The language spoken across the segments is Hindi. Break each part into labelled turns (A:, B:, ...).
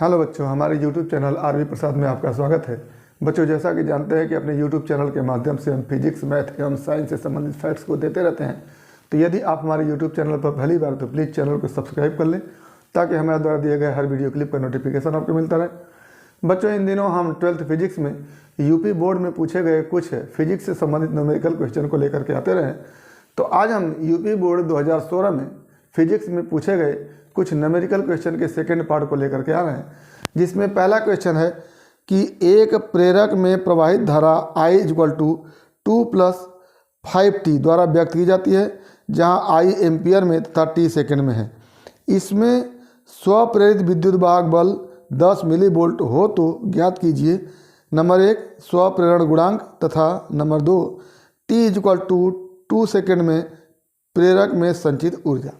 A: हेलो बच्चों, हमारे YouTube चैनल आरवी प्रसाद में आपका स्वागत है। बच्चों, जैसा कि जानते हैं कि अपने YouTube चैनल के माध्यम से हम फिजिक्स, मैथ एवं साइंस से संबंधित फैक्ट्स को देते रहते हैं। तो यदि आप हमारे YouTube चैनल पर पहली बार तो प्लीज़ चैनल को सब्सक्राइब कर लें ताकि हमारे द्वारा दिए गए हर वीडियो क्लिप का नोटिफिकेशन आपको मिलता रहे। बच्चों, इन दिनों हम 12th फिजिक्स में यूपी बोर्ड में पूछे गए कुछ फिजिक्स से संबंधित न्यूमेरिकल क्वेश्चन को लेकर के आते रहे। तो आज हम यूपी बोर्ड 2016 में फिजिक्स में पूछे गए कुछ न्यूमेरिकल क्वेश्चन के सेकंड पार्ट को लेकर के आ रहे हैं, जिसमें पहला क्वेश्चन है कि एक प्रेरक में प्रवाहित धारा I = 2 + 5t द्वारा व्यक्त की जाती है, जहां I एम्पियर में तथा t सेकंड में है। इसमें स्वप्रेरित विद्युत वाहक बल 10 मिलीवोल्ट हो तो ज्ञात कीजिए। नंबर 1 स्वप्रेरण गुणांक तथा नंबर 2 t = 2 सेकंड में प्रेरक में संचित ऊर्जा।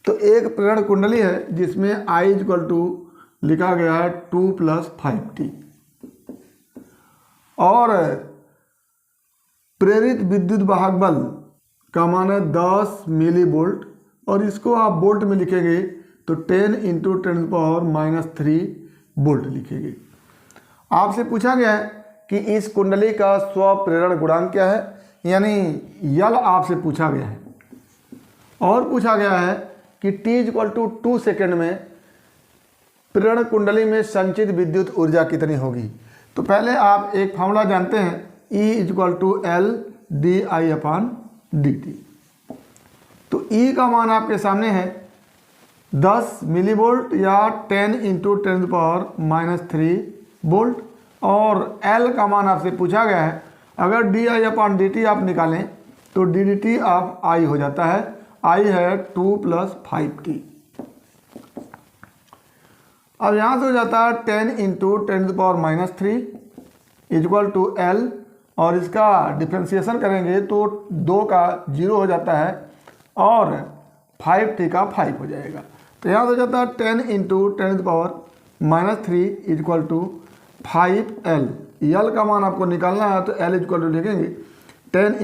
A: तो एक प्रेरण कुंडली है जिसमें I = लिखा गया है 2 + 5t और प्रेरित विद्युत वाहक बल का मान है 10 मिलीवोल्ट और इसको आप वोल्ट में लिखेंगे तो 10 × 10⁻³ वोल्ट लिखेंगे। आपसे पूछा गया है कि इस कुंडली का स्वप्रेरण गुणांक क्या है, यानी यल आपसे पूछा गया है। और पूछा गया है कि t = 2 सेकंड में प्रेरण कुंडली में संचित विद्युत ऊर्जा कितनी होगी। तो पहले आप एक फॉर्मूला जानते हैं, E = L/dI/dt। तो E का मान आपके सामने है 10 मिलीवोल्ट या 10 × 10⁻³ वोल्ट और L का मान आपसे पूछा गया है। अगर dI/dt आप निकालें तो ddt ऑफ I हो जाता है। I है 2 + 5t। अब यहाँ से हो जाता है 10 × 10⁻³ = L और इसका डिफ्रेंसिएशन करेंगे तो 2 का 0 हो जाता है और 5t का 5 हो जाएगा। तो यहाँ से हो जाता है 10 × 10⁻³ = 5L। L का मान आपको निकालना है तो L = लिखेंगे 10 ×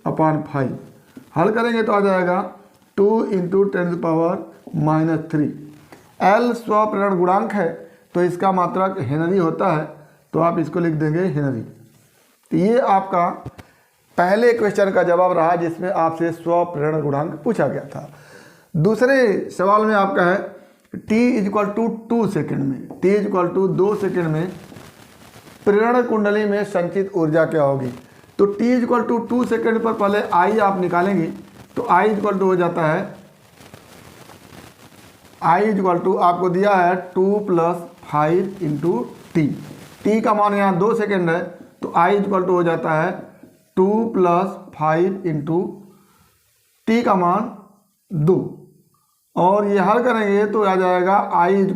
A: 10⁻³ हल करेंगे तो आ जाएगा 2 × 10⁻³ L स्वप्रेरण गुणांक है तो इसका मात्रक हेनरी होता है, तो आप इसको लिख देंगे हेनरी। तो ये आपका पहले क्वेश्चन का जवाब रहा जिसमें आपसे स्वप्रेरण गुणांक पूछा गया था। दूसरे सवाल में आपका है t = 2 सेकंड में, t = 2 सेकंड में प्रेरण कुंडली में संचित ऊर्जा क्या होगी। तो t = 2 सेकंड पर पहले I आप निकालेंगे तो I = हो जाता है, I = आपको दिया है 2 + 5 × t। t का मान यहाँ 2 सेकंड है तो I = हो जाता है 2 + 5 × t का मान 2 और ये हल करेंगे तो आ जाएगा I =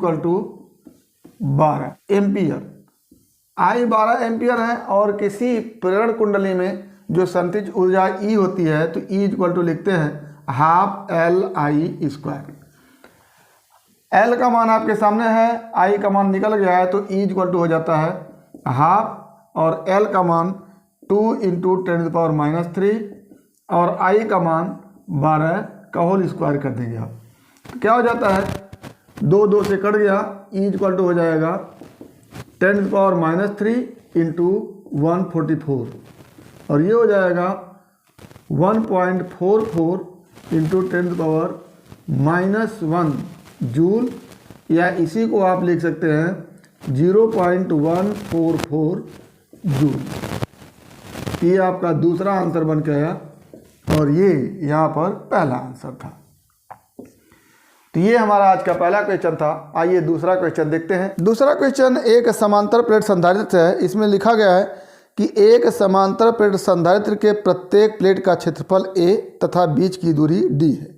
A: 12 एम्पियर। I 12 एम्पियर है और किसी प्रेरण कुंडली में जो संचित ऊर्जा E होती है तो E = लिखते हैं ½LI²। L का मान आपके सामने है, I का मान निकल गया है तो E = हो जाता है ½ और L का मान 2 × 10⁻³ और I का मान 12 का होल स्क्वायर कर देंगे आप। तो क्या हो जाता है 2 से कट गया, E = हो जाएगा 10⁻³ × 144 और ये हो जाएगा 1.44 × 10⁻⁻1 जूल, या इसी को आप लिख सकते हैं 0.144 जूल। ये आपका दूसरा आंसर बन गया और ये यहाँ पर पहला आंसर था। तो ये हमारा आज का पहला क्वेश्चन था। आइए दूसरा क्वेश्चन देखते हैं। दूसरा क्वेश्चन एक समांतर प्लेट संधारित्र है। इसमें लिखा गया है कि एक समांतर प्लेट संधारित्र के प्रत्येक प्लेट का क्षेत्रफल A तथा बीच की दूरी D है।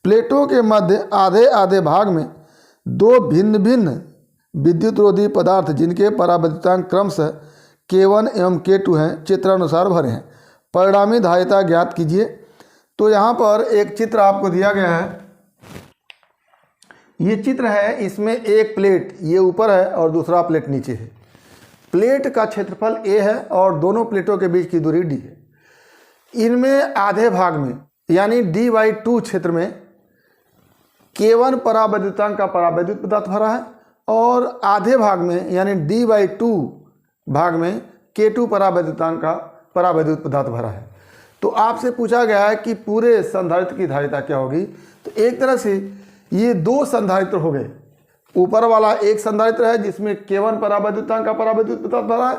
A: प्लेटों के मध्य आधे आधे भाग में 2 भिन्न भिन्न विद्युतरोधी पदार्थ जिनके परावर्तितांक क्रमशः K1 एवं K2 हैं चित्रानुसार भरे हैं। परिणामी धारिता ज्ञात कीजिए। तो यहाँ पर एक चित्र आपको दिया गया है। ये चित्र है, इसमें एक प्लेट ये ऊपर है और दूसरा प्लेट नीचे है। प्लेट का क्षेत्रफल A है और दोनों प्लेटों के बीच की दूरी D है। इनमें आधे भाग में यानी D/2 क्षेत्र में K1 परावैद्युतांक का परावैद्युत पदार्थ भरा है और आधे भाग में यानी D/2 भाग में K2 परावैद्युतांक का परावैद्युत पदार्थ भरा है। तो आपसे पूछा गया है कि पूरे संधारित्र की धारिता क्या होगी। तो एक तरह से ये दो संधारित्र हो गए। ऊपर वाला एक संधारित्र है जिसमें K1 परावैद्युतांक का परावैद्युत पदार्थ भरा है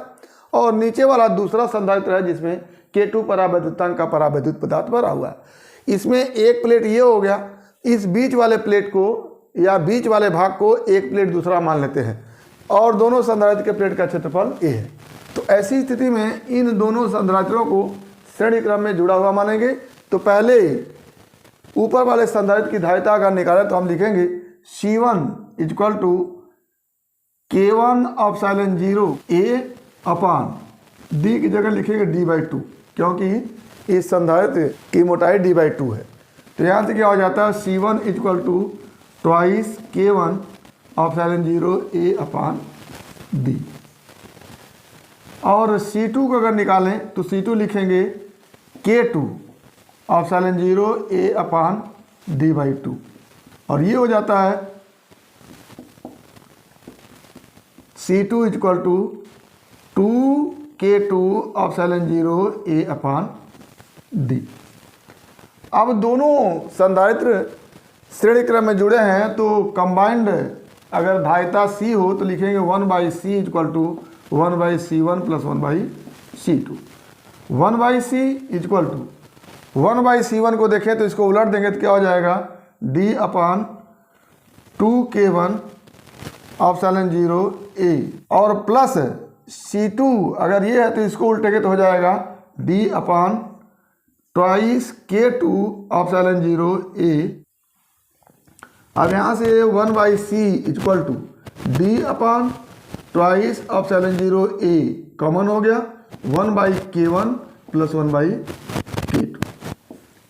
A: और नीचे वाला दूसरा संधारित्र है जिसमें K2 परावैद्युतांक का परावैद्युत पदार्थ भरा हुआ है। इसमें एक प्लेट ये हो गया, इस बीच वाले प्लेट को या बीच वाले भाग को एक प्लेट दूसरा मान लेते हैं और दोनों संधारित्र के प्लेट का क्षेत्रफल A है। तो ऐसी स्थिति में इन दोनों संधारित्रों को श्रेणी क्रम में जुड़ा हुआ मानेंगे। तो पहले ऊपर वाले संधारित्र की धारिता अगर निकालें तो हम लिखेंगे C1 equal to K1 epsilon 0 A upon D की जगह लिखेंगे D/2, क्योंकि इस संधारित्र की मोटाई D/2 है। तो यहाँ से क्या हो जाता है C1 equal to twice K1 epsilon 0 A upon D। और C2 को अगर निकालें तो C2 लिखेंगे K2 epsilon 0 A upon D/2 और ये हो जाता है C2 equal to 2K2 epsilon 0 A upon D। अब दोनों संधारित्र श्रेणी क्रम में जुड़े हैं तो कंबाइंड अगर धारिता C हो तो लिखेंगे 1/C equal to 1/C1 plus 1/C2। 1/C equal to 1/C1 को देखें तो इसको उलट देंगे तो क्या हो जाएगा D upon 2K1 epsilon 0 A और प्लस C2 अगर ये है तो इसको उल्टेंगे तो हो जाएगा D upon twice K2 epsilon 0 A। अब यहाँ से 1/C equal to D upon twice epsilon 0 A common हो गया 1/K1 प्लस 1/K2।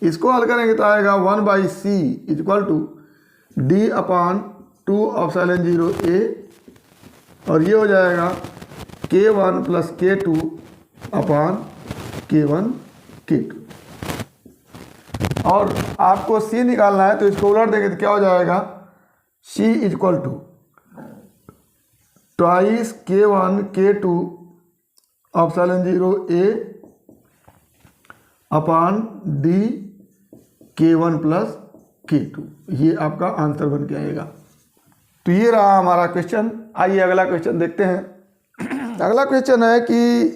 A: इसको हल करेंगे तो आएगा 1/C equal to D upon 2 epsilon 0 A और ये हो जाएगा K1 प्लस K2 अपान K1 K2। और आपको C निकालना है तो इसको उलट देंगे तो क्या हो जाएगा C equal to twice K1 K2 epsilon 0 A upon D K1 plus K2। ये आपका आंसर बन के आएगा। तो ये रहा हमारा क्वेश्चन। आइए अगला क्वेश्चन देखते हैं। अगला क्वेश्चन है कि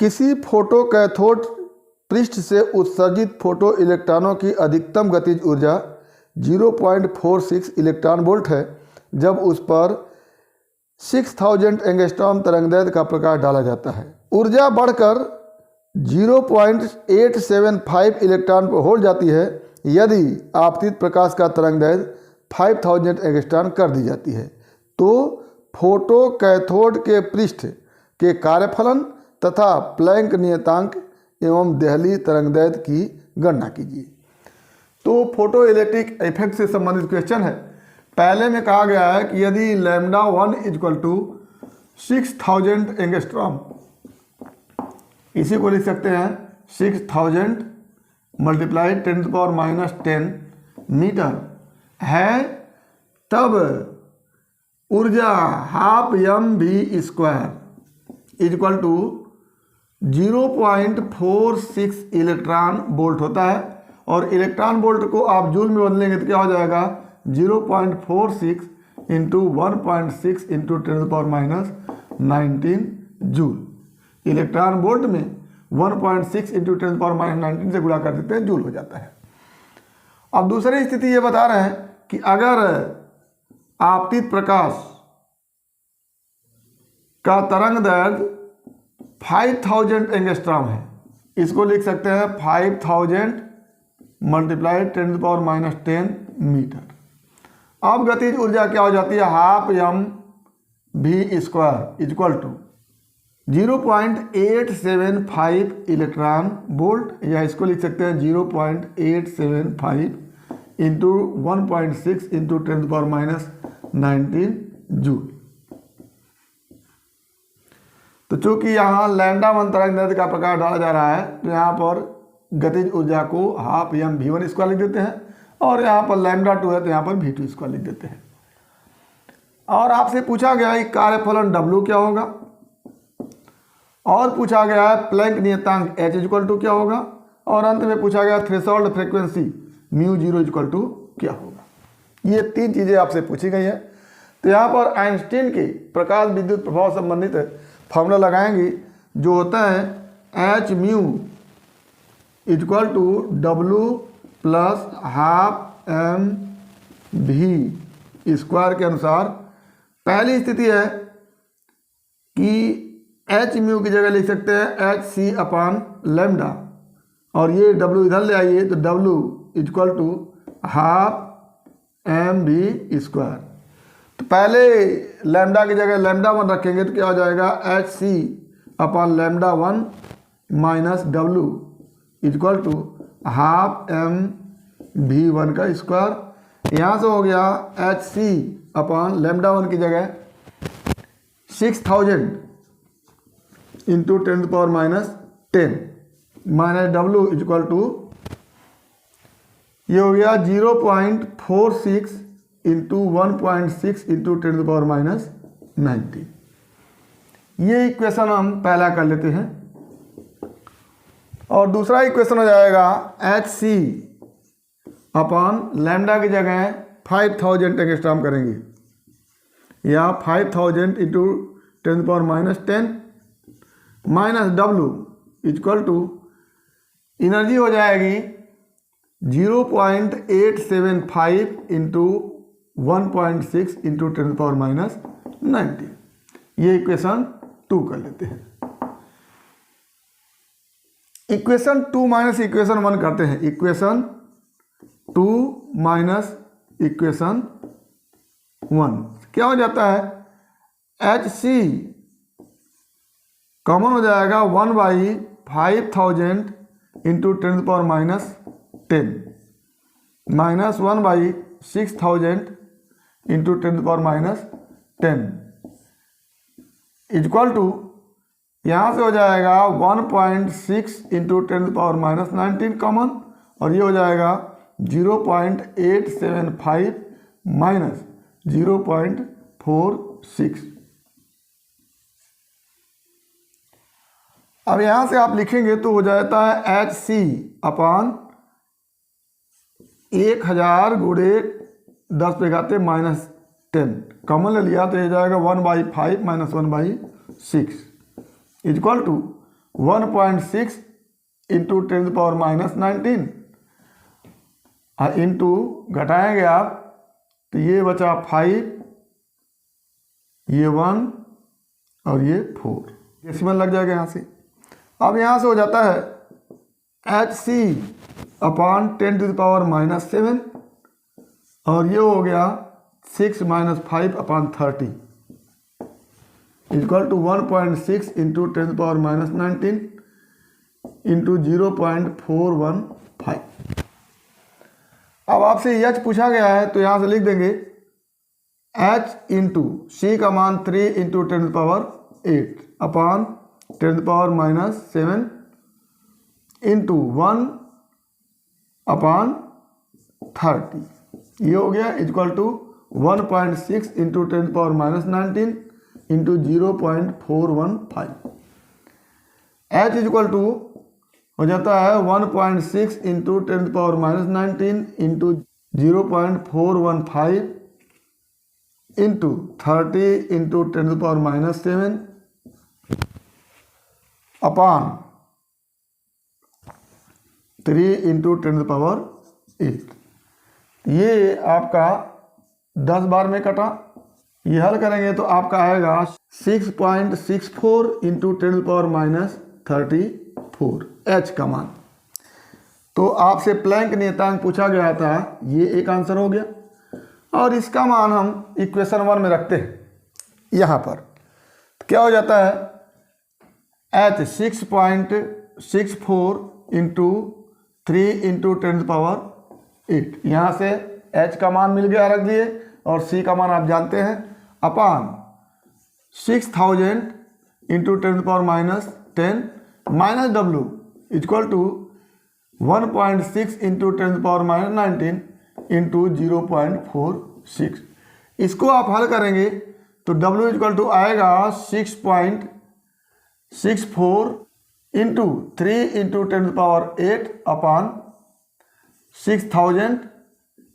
A: किसी फोटो कैथोड पृष्ठ से उत्सर्जित फोटो इलेक्ट्रॉनों की अधिकतम गतिज ऊर्जा 0.46 इलेक्ट्रॉन वोल्ट है जब उस पर 6000 एंगस्ट्रॉम तरंगदैर्घ्य का प्रकाश डाला जाता है। ऊर्जा बढ़कर 0.875 इलेक्ट्रॉन पर हो जाती है यदि आपतित प्रकाश का तरंगदैर्घ्य 5000 एंगस्ट्रॉम कर दी जाती है। तो फोटो कैथोड के पृष्ठ के कार्यफलन तथा प्लैंक नियतांक एवं देहली तरंगदैर्घ्य की गणना कीजिए। तो फोटो इलेक्ट्रिक इफेक्ट से संबंधित क्वेश्चन है। पहले में कहा गया है कि यदि λ1 इक्वल टू 6000 एंगस्ट्रॉम, इसी को लिख सकते हैं 6000 मल्टीप्लाई 10⁻⁻10 मीटर है, तब ऊर्जा half mv² equal to 0.46 electron volt होता है। और इलेक्ट्रॉन वोल्ट को आप जूल में बदलेंगे तो क्या हो जाएगा 0.46 into 1.6 into 10⁻⁻19 joule. Electron volt में 1.6 इंटू 10⁻⁻19 से गुणा कर देते हैं, जूल हो जाता है। अब दूसरी स्थिति ये बता रहे हैं कि अगर आपतित प्रकाश का तरंगदैर्घ्य 5000 एंगस्ट्रॉम है, इसको लिख सकते हैं 5000 मल्टीप्लाई 10⁻⁻10 मीटर। अब गतिज ऊर्जा क्या हो जाती है half mv² equal to 0.875 electron volt, या इसको लिख सकते हैं 0.875 इंटू 1.6 इंटू 10⁻⁻19 जूल। तो चूंकि यहाँ λ1 तरंगदैर्घ्य का प्रकाश डाला जा रहा है तो यहाँ पर गतिज ऊर्जा को हाफ mv² लिख देते हैं और यहाँ पर λ2 है तो यहाँ पर v2² लिख देते हैं। और आपसे पूछा गया है कार्यफलन W क्या होगा, और पूछा गया है प्लैंक नियतांक H = क्या होगा, और अंत में पूछा गया थ्रेशोल्ड फ्रीक्वेंसी μ0 = क्या होगा। ये 3 चीज़ें आपसे पूछी गई है। तो यहाँ पर आइंस्टीन के प्रकाश विद्युत प्रभाव संबंधित फॉर्मूला लगाएंगे, जो होता है H μ = W + ½ mv² के अनुसार पहली स्थिति है कि H μ की जगह लिख सकते हैं hc/λ, और ये W इधर ले आइए तो W = ½ mv²। तो पहले लैम्डा की जगह λ1 रखेंगे तो क्या हो जाएगा hc/λ1 - W = ½ mv1²। यहाँ से हो गया hc/λ1 की जगह 6000 × 10⁻10 माइनस W = ये हो गया 0.46 × 1.6 × 10⁻90। ये इक्वेशन हम पहला कर लेते हैं। और दूसरा इक्वेशन हो जाएगा hc/λ की जगह 5000 एंगस्ट्रॉम करेंगे, या 5000 × 10⁻10 माइनस W = एनर्जी हो जाएगी 0.875 × 1.6 × 10⁻90। ये इक्वेशन 2 कर लेते हैं। इक्वेशन 2 माइनस इक्वेशन 1 करते हैं। इक्वेशन 2 माइनस इक्वेशन 1 क्या हो जाता है, hc कॉमन हो जाएगा 1/5000 × 10⁻10 माइनस 1/6000 × 10⁻10 इक्वल टू, यहाँ से हो जाएगा 1.6 × 10⁻19 कॉमन, और ये हो जाएगा 0.875 माइनस 0.46। अब यहाँ से आप लिखेंगे तो हो जाता है hc/1000 × 10⁻10 कॉमन ले लिया तो ये जाएगा 1/5 माइनस 1/6 इक्वल टू 1.6 × 10⁻19 इंटू घटाएंगे आप तो ये बचा 5, ये 1 और ये 4, डेसिमल लग जाएगा यहाँ से। अब यहाँ से हो जाता है hc/10⁻⁻7 और ये हो गया 6 - 5/30 इक्वल टू 1.6 × 10⁻19 इंटू 0.415। अब आपसे H पूछा गया है तो यहाँ से लिख देंगे H इंटू C का मान 3 × 10⁻8/10⁻7 इंटू 1/30 ये हो गया equal to 1.6 × 10⁻19 into 0.415। H equal to हो जाता है 1.6 × 10⁻19 इंटू 0.415 इंटू 30 × 10⁻7 अपान 3 × 10⁸। ये आपका 10 बार में कटा। ये हल करेंगे तो आपका आएगा 6.64 × 10⁻34 H का मान। तो आपसे प्लैंक नियतांक पूछा गया था, ये एक आंसर हो गया। और इसका मान हम इक्वेशन 1 में रखते हैं यहाँ पर, तो क्या हो जाता है H 6.64 इंटू 3 × 10⁸। यहाँ से H का मान मिल गया, रख दिए, और C का मान आप जानते हैं, upon 6000 × 10⁻10 minus W equal to 1.6 × 10⁻19 into 0.46। इसको आप हल करेंगे तो W इक्वल टू आएगा 6.64 इंटू 3 इंटू 10⁻8 अपान 6000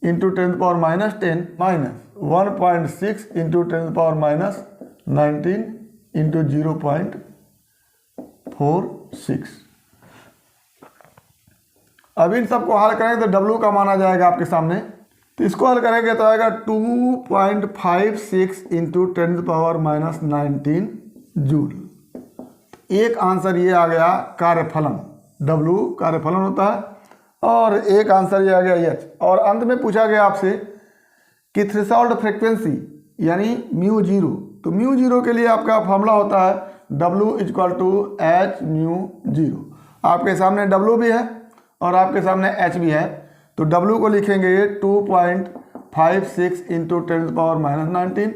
A: इंटू 10⁻10 माइनस 1.6 इंटू 10⁻19 इंटू 0.46। अब इन सबको हल करेंगे तो W का मान आ जाएगा आपके सामने। तो इसको हल करेंगे तो आएगा 2.56 इंटू 10⁻19 जूल। एक आंसर ये आ गया कार्यफलन, W कार्यफलन होता है, और एक आंसर ये आ गया H। और अंत में पूछा गया आपसे कि थ्रेशोल्ड फ्रीक्वेंसी यानी म्यू जीरो। तो म्यू जीरो के लिए आपका फॉर्मूला होता है W equal to H mu zero. आपके सामने W भी है और आपके सामने H भी है। तो W को लिखेंगे 2.56 इंटू 10⁻19,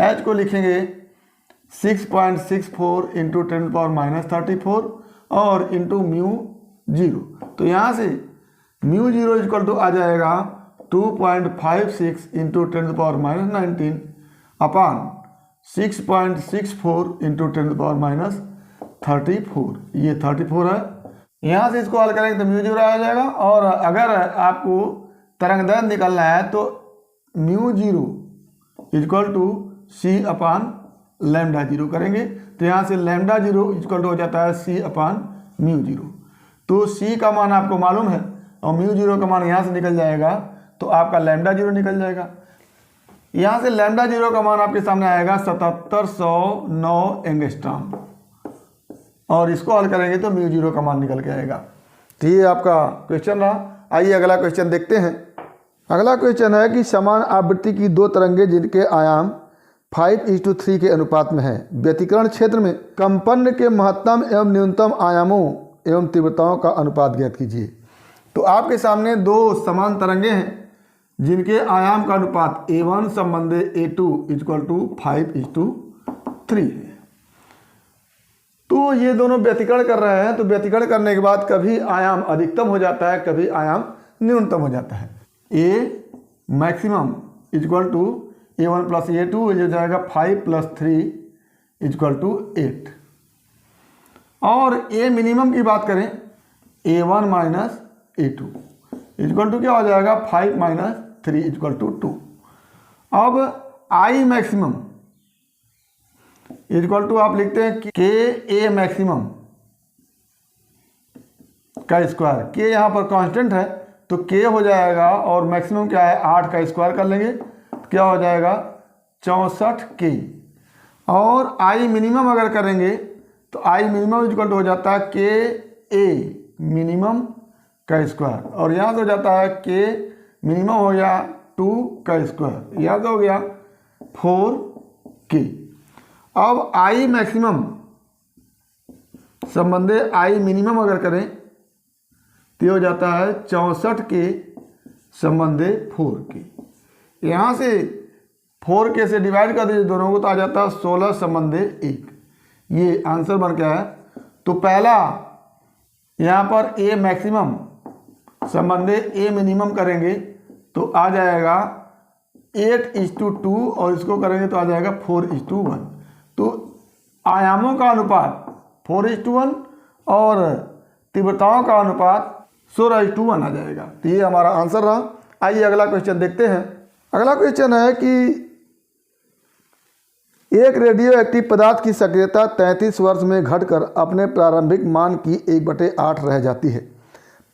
A: H को लिखेंगे 6.64 इंटू 10⁻34 और इंटू म्यू जीरो। तो यहाँ से म्यू जीरो इक्वल टू आ जाएगा 2.56 इंटू 10⁻19 अपान 6.64 इंटू 10⁻34। ये 34 है। यहाँ से इसको हल करेंगे तो म्यू जीरो आ जाएगा। और अगर आपको तरंगदैर्घ्य निकालना है तो mu zero equal to C upon lambda zero करेंगे। तो यहाँ से लैम्डा जीरो इक्वल टू हो जाता है C अपान म्यू जीरो। तो C का मान आपको मालूम है और म्यू जीरो का मान यहाँ से निकल जाएगा तो आपका लैम्डा जीरो निकल जाएगा। यहाँ से लैम्डा जीरो का मान आपके सामने आएगा 7709 एंगस्ट्रॉम। और इसको हल करेंगे तो म्यू जीरो का मान निकल के आएगा। तो ये आपका क्वेश्चन रहा। आइए अगला क्वेश्चन देखते हैं। अगला क्वेश्चन है कि समान आवृत्ति की दो तरंगे जिनके आयाम 5:3 के अनुपात में है, व्यतिकरण क्षेत्र में कंपन के महत्तम एवं न्यूनतम आयामों एवं तीव्रताओं का अनुपात ज्ञात कीजिए। तो आपके सामने दो समान तरंगे हैं जिनके आयाम का अनुपात A1 संबंधे A2 इक्वल टू 5:3 है। तो ये दोनों व्यतिकरण कर रहे हैं। तो व्यतिकरण करने के बाद कभी आयाम अधिकतम हो जाता है, कभी आयाम न्यूनतम हो जाता है। A maximum equal to A1 plus A2 हो जाएगा 5 + 3 इक्वल टू 8। और A मिनिमम की बात करें A1 minus A2 equal to क्या हो जाएगा 5 - 3 इक्वल टू 2। अब I मैक्सिमम इक्वल टू आप लिखते हैं के A मैक्सिमम का स्क्वायर। के यहाँ पर कांस्टेंट है तो के हो जाएगा और मैक्सिमम क्या है 8 का स्क्वायर कर लेंगे तो क्या हो जाएगा 64 के। और आई मिनिमम अगर करेंगे तो आई मिनिमम इक्वल टू हो जाता है के ए मिनिमम का स्क्वायर। और यहाँ से हो जाता है के मिनिमम हो गया 2 का स्क्वायर, यहाँ से हो गया 4 के। अब आई मैक्सिमम संबंधे आई मिनिमम अगर करें तो हो जाता है 64 के संबंधे 4 के। यहाँ से 4 के से डिवाइड कर दीजिए दोनों को तो आ जाता है 16 संबंधे 1। ये आंसर बन गया है। तो पहला यहाँ पर ए मैक्सिमम संबंधे ए मिनिमम करेंगे तो आ जाएगा 8:2 और इसको करेंगे तो आ जाएगा 4:1। तो आयामों का अनुपात 4:1 और तीव्रताओं का अनुपात 16:1 आ जाएगा। तो ये हमारा आंसर रहा। आइए अगला क्वेश्चन देखते हैं। अगला क्वेश्चन है कि एक रेडियो एक्टिव पदार्थ की सक्रियता 33 वर्ष में घटकर अपने प्रारंभिक मान की 1/8 रह जाती है।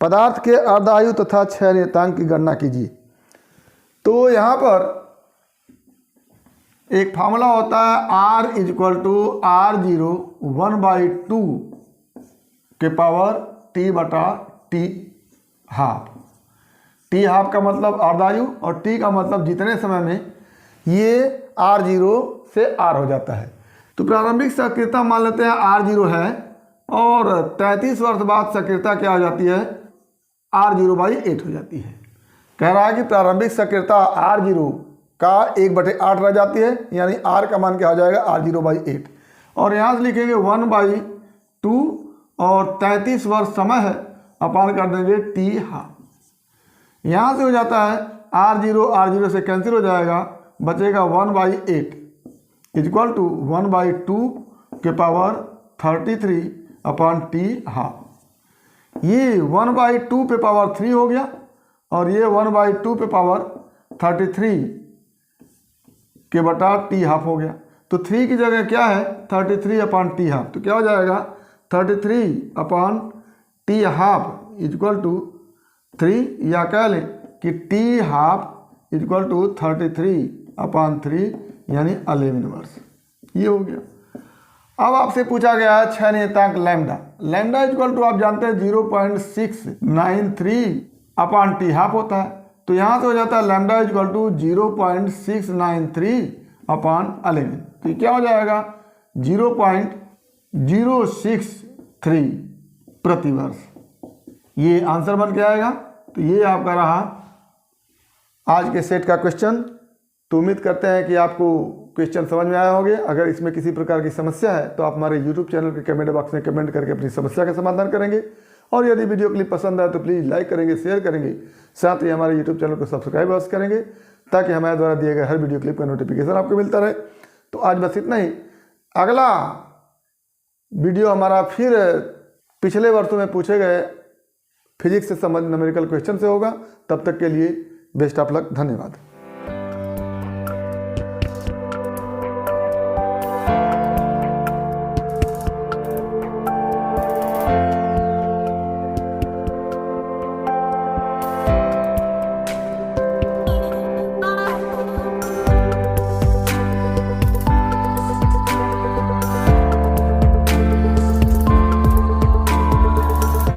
A: पदार्थ के अर्धायु तथा क्षय नियतांक की गणना कीजिए। तो यहाँ पर एक फार्मूला होता है R = R0 1/2 के power T/T half. T half का मतलब अर्धायु और T का मतलब जितने समय में, ये R0 से R हो जाता है। तो प्रारंभिक सक्रियता मान लेते हैं R0 है और 33 वर्ष बाद सक्रियता क्या हो जाती है R0/8 हो जाती है। कह रहा है कि प्रारंभिक सक्रियता R0 का 1/8 रह जाती है, यानी R का मान क्या हो जाएगा R0/8। और यहाँ से लिखेंगे 1/2 और 33 वर्ष समय है, अपान कर देंगे T हाफ। यहाँ से हो जाता है r0 से कैंसिल हो जाएगा, बचेगा 1/8 इक्वल टू 1/2 के पावर 33 अपॉन t हाफ। ये 1/2 पे पावर 3 हो गया और ये 1/2 पे पावर 33 के बटा t हाफ हो गया। तो 3 की जगह क्या है 33 अपॉन t हाफ, तो क्या हो जाएगा 33 upon t half equal to 3, या कह लें कि t half equal to 33 upon 3 यानी 11 वर्ष। ये हो गया। अब आपसे पूछा गया है 6 नियतांक लैम्डा। लैम्डा इक्वल टू आप जानते हैं 0.693 अपॉन टी हाफ होता है, तो यहाँ से हो जाता है लैम्डा इक्वल टू 0.693 अपॉन 11। तो क्या हो जाएगा 0.063 प्रति वर्ष। ये आंसर बन के आएगा। तो ये आपका रहा आज के सेट का क्वेश्चन। तो उम्मीद करते हैं कि आपको क्वेश्चन समझ में आया होगा। अगर इसमें किसी प्रकार की समस्या है तो आप हमारे YouTube चैनल के कमेंट बॉक्स में कमेंट करके अपनी समस्या का समाधान करेंगे। और यदि वीडियो क्लिप पसंद आए तो प्लीज़ लाइक करेंगे, शेयर करेंगे, साथ ही हमारे YouTube चैनल को सब्सक्राइब अवश्य करेंगे ताकि हमारे द्वारा दिए गए हर वीडियो क्लिप का नोटिफिकेशन आपको मिलता रहे। तो आज बस इतना ही। अगला वीडियो हमारा फिर पिछले वर्षों में पूछे गए फिजिक्स से संबंधित न्यूमेरिकल क्वेश्चन से होगा। तब तक के लिए बेस्ट ऑफ लक। धन्यवाद।